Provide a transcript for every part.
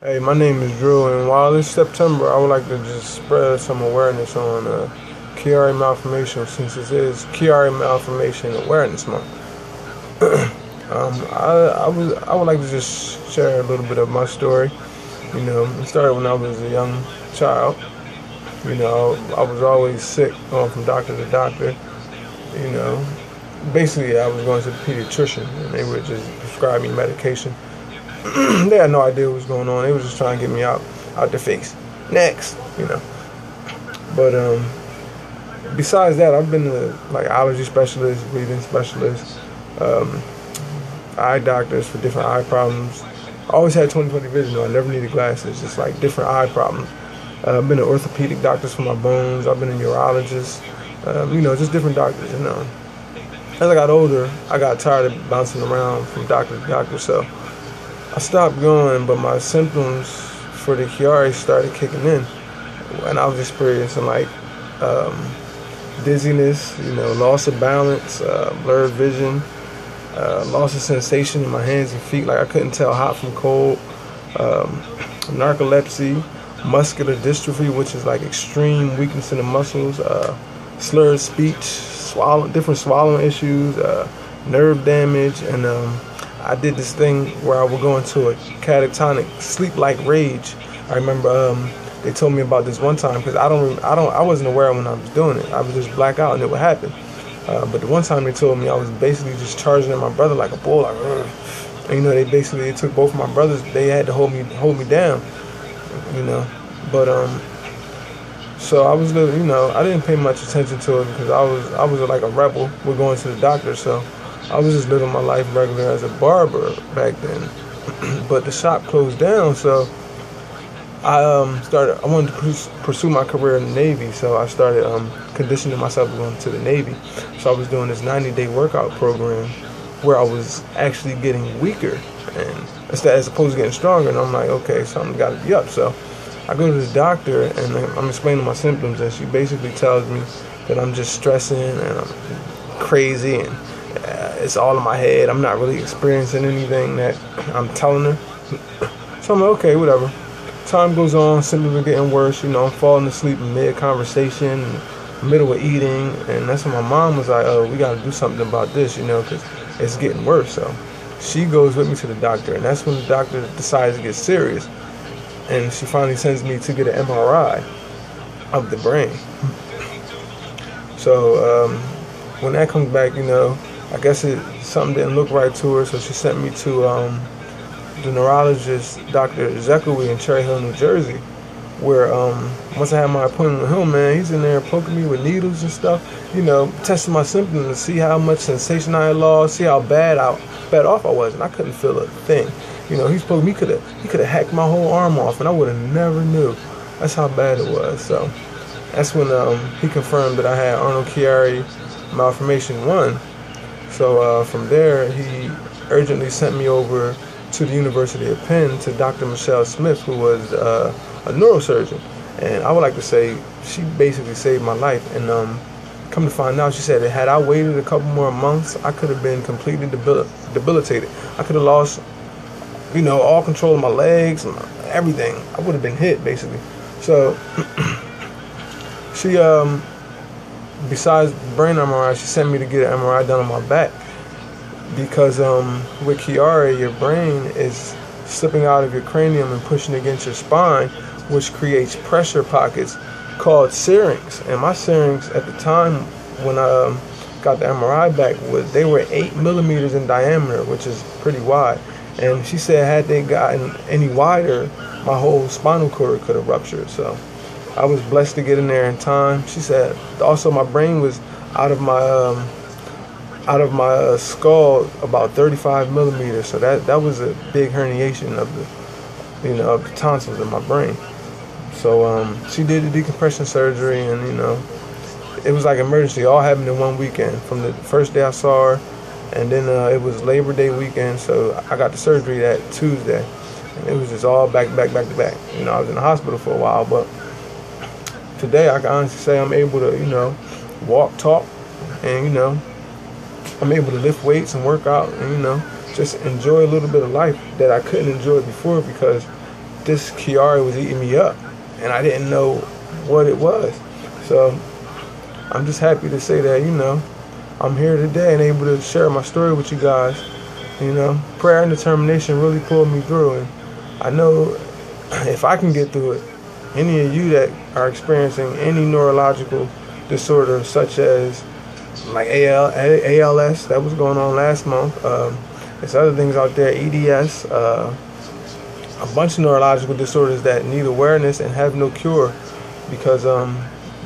Hey, my name is Drew, and while it's September, I would like to just spread some awareness on Chiari Malformation, since it is Chiari Malformation Awareness Month. I would like to just share a little bit of my story. It started when I was a young child. I was always sick, going from doctor to doctor. You know, Basically, I was going to the pediatrician, and they would just prescribe me medication. They had no idea what was going on. They was just trying to get me out their face. Next. But besides that, I've been to like allergy specialists, breathing specialists, eye doctors for different eye problems. I always had 20/20 vision though. I never needed glasses. Just like different eye problems. I've been to orthopedic doctors for my bones. I've been a urologist. Just different doctors. As I got older, I got tired of bouncing around from doctor to doctor, so I stopped going, but my symptoms for the Chiari started kicking in, and I was experiencing like dizziness, loss of balance, blurred vision, loss of sensation in my hands and feet, like I couldn't tell hot from cold, narcolepsy, muscular dystrophy, which is like extreme weakness in the muscles, slurred speech, different swallowing issues, nerve damage, and I did this thing where I would go into a catatonic sleep-like rage. I remember they told me about this one time because I wasn't aware when I was doing it. I would just black out and it would happen. But the one time they told me I was basically just charging at my brother like a bull, like, and, they took both of my brothers. They had to hold me down, But so I was living, I didn't pay much attention to it because I was like a rebel with going to the doctor. So I was just living my life regular as a barber back then. But the shop closed down, so I wanted to pursue my career in the Navy. So I started conditioning myself going to the Navy. So I was doing this 90-day workout program where I was actually getting weaker and as opposed to getting stronger. And I'm like, okay, something got to be up. So I go to the doctor and I'm explaining my symptoms, and she basically tells me that I'm just stressing and I'm crazy and it's all in my head. I'm not really experiencing anything that I'm telling her. So I'm like, okay, whatever. Time goes on, symptoms are getting worse. I'm falling asleep in mid-conversation, middle of eating, and that's when my mom was like, oh, we got to do something about this, because it's getting worse. So she goes with me to the doctor, and that's when the doctor decides to get serious. And she finally sends me to get an MRI of the brain. So when that comes back, I guess something didn't look right to her, so she sent me to the neurologist, Dr. Zekui in Cherry Hill, New Jersey, where once I had my appointment with him, man, he's in there poking me with needles and stuff, testing my symptoms to see how much sensation I had lost, see how bad off I was, and I couldn't feel a thing. He's poking me, he could have hacked my whole arm off, and I would have never knew. That's how bad it was. So that's when he confirmed that I had Arnold-Chiari Malformation 1. So from there, he urgently sent me over to the University of Penn to Dr. Michelle Smith, who was a neurosurgeon. And I would like to say she basically saved my life. And come to find out, she said that had I waited a couple more months, I could have been completely debilitated. I could have lost, all control of my legs and everything. I would have been hit, basically. So she, besides brain MRI, she sent me to get an MRI done on my back because with Chiari, your brain is slipping out of your cranium and pushing against your spine, which creates pressure pockets called syrinx. And my syrinx at the time when I got the MRI back they were 8 millimeters in diameter, which is pretty wide. And she said had they gotten any wider, my whole spinal cord could have ruptured. So I was blessed to get in there in time. She said also my brain was out of my skull about 35 millimeters. So that was a big herniation of the tonsils in my brain. So she did the decompression surgery, and it was like emergency. It all happened in one weekend. From the first day I saw her, and then it was Labor Day weekend. So I got the surgery that Tuesday, and it was just all back to back. I was in the hospital for a while, but today I can honestly say I'm able to, walk, talk, and I'm able to lift weights and work out, and just enjoy a little bit of life that I couldn't enjoy before because this Chiari was eating me up, and I didn't know what it was. So I'm just happy to say that, I'm here today and able to share my story with you guys. Prayer and determination really pulled me through, and I know if I can get through it, any of you that are experiencing any neurological disorder such as like ALS that was going on last month, there's other things out there, EDS, a bunch of neurological disorders that need awareness and have no cure, because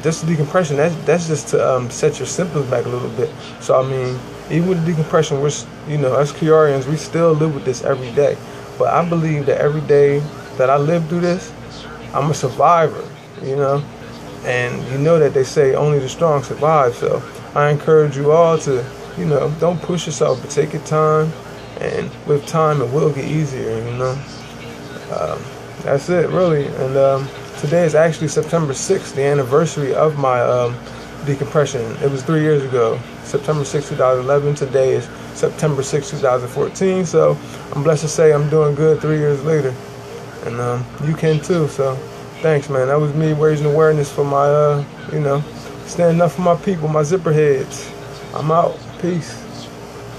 just decompression, that's just to set your symptoms back a little bit. So I mean, even with decompression, we're, us Chiarians, we still live with this every day. But I believe that every day that I live through this, I'm a survivor, and that they say only the strong survive. So I encourage you all to, don't push yourself, but take your time, and with time it will get easier, That's it, really. And today is actually September 6th, the anniversary of my decompression. It was 3 years ago, September 6th, 2011. Today is September 6th, 2014. So I'm blessed to say I'm doing good 3 years later. And you can too. So thanks, man. That was me raising awareness for my, standing up for my people, my zipper heads. I'm out. Peace.